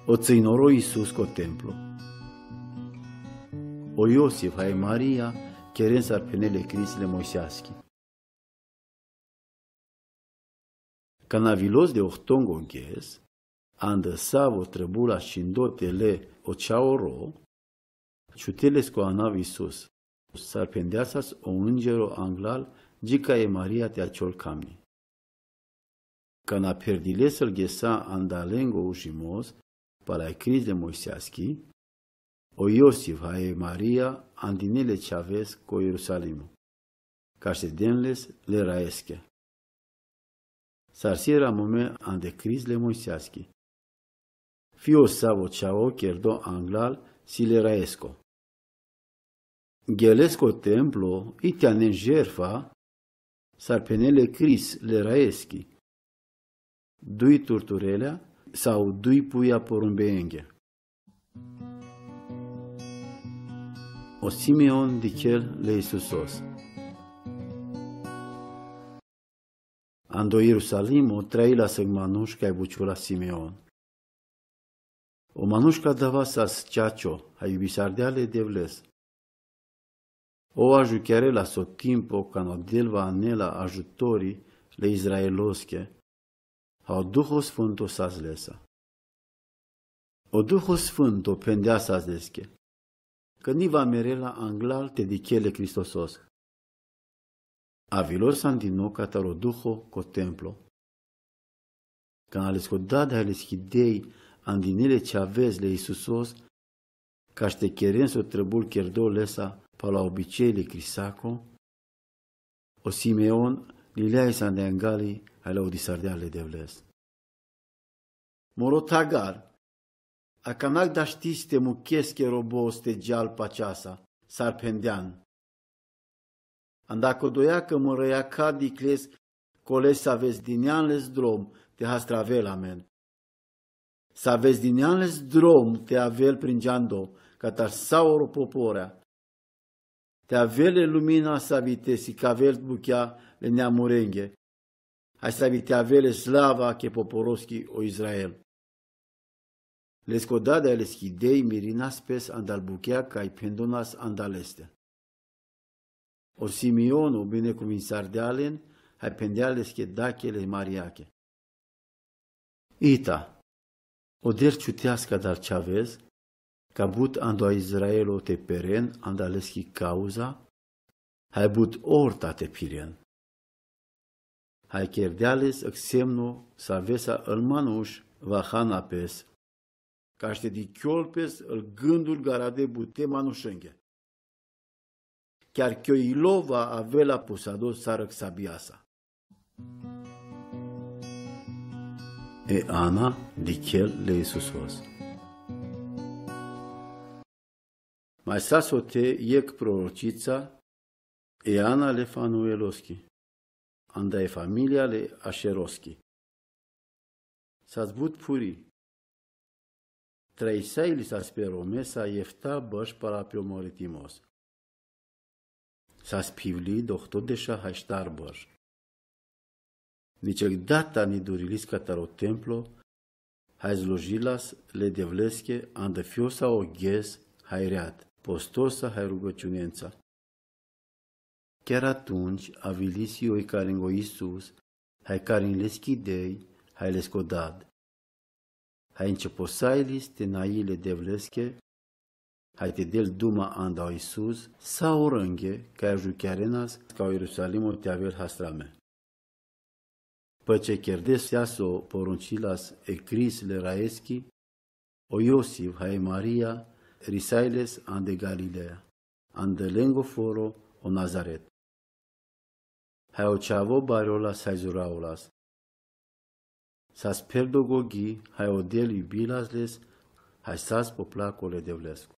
O ținoro Iisus co templo. O Iosif hai Maria querem sarpenele crisile moisiaschi. Canavilos de ortongo ghes, andăsavo trăbula șindotele o ceaoro, ciuteles cu anav Iisus, sarpendeasas o îngero anglal, gica e Maria te aciol camni. Cana perdilesel ghesa andalengo ușimos, para crisile moisiaschi, o Iosif hai Maria andinele ceaves co Ierusalim, ca ședenles le raesche. Sarsiera mome ande crisile moisiaschi. Fio savo ceao cherdo anglal si le raesco. Gelesco templo itianen jerfa, sarpenele cris le raeschi. Dui turturelea sau dui puia porumbeenghe. O Simeon dichel le Iisusos. Ando Ierusalimo traila seg manușca e buciula Simeon. O manușca dava sas ceacio, a iubisardeale devles. O ajuchiare la so timpo cano delva anela ajutorii le Israelosche, au Duhul Sfântul sas lesa. O Duhul Sfântul pendea sas desche, că ni va merela anglal te dichele Cristosos. Avilor sandino cataro Duho co templo. Canales co dada ales hidei andinele ceaves le Iisusos, ca te cheren so trebul cherdo lesa pa la obicei crisaco, o Simeon lileai sandeangali ai la odisardeale devles. Morotagar, a canac da știste muchesche robo ste geal paceasa, sarpendean. Andaco doia că mărăia ca dicles coles să vezi dineanles drom te hastravel amen. Să vezi dineanles drom te avel pringeando, ca tar sauro poporea. Te avele lumina să vite si cavel buchea le neamurenghe. Hai să vite avele slava che poporoski o Israel. Les codade ales hidei mirinas pes andal buchea ca i pendonas andaleste. O Simeon o binecuvințar de alen, hai pendeales che dachele mariache. Ita, o der ciutească dar ceavez, ca but ando a Israelo te peren andaleschi cauza, hai but orta te piren. Hai cherdeales exemno să avesa îl manuș vahana pes, ca ște di chiolpes îl gândul garade bute manușenghe. Chiar Chioilova avea posados sarăc sabiasa. E Ana dichel le Iisusos. Mai sasote iec prorocița, e Ana le Fanueloschi, anda e familia le Asheroschi. S-a zbut puri. Traisai li s-a speromesa iefta băș parapiomoritimos. S-a spivli dohto deșa haștar băș. Nici data ni durilis cataro templo, hai zlojilas le devlesche andă fiosa o ghes hai reat, postosa hai rugăciunența. Chiar atunci avilisi oi caringo Iisus, hai carin leschidei, hai lescodad. Hai începosailis te naile devlesche, hai te del duma anda Iisus, sau rânghe, ca ajuchiarenas, ca o Ierusalimul te avel hastrame. Păce cherdes seaso poruncilas e cris le raeschi, o Iosif hai Maria, risailes ande Galilea, ande lengo foro o Nazaret. Hai o ceavo bariolas hai zuraulas. Sas perdogogi hai o del iubilasles, hai sas poplacole devlescu.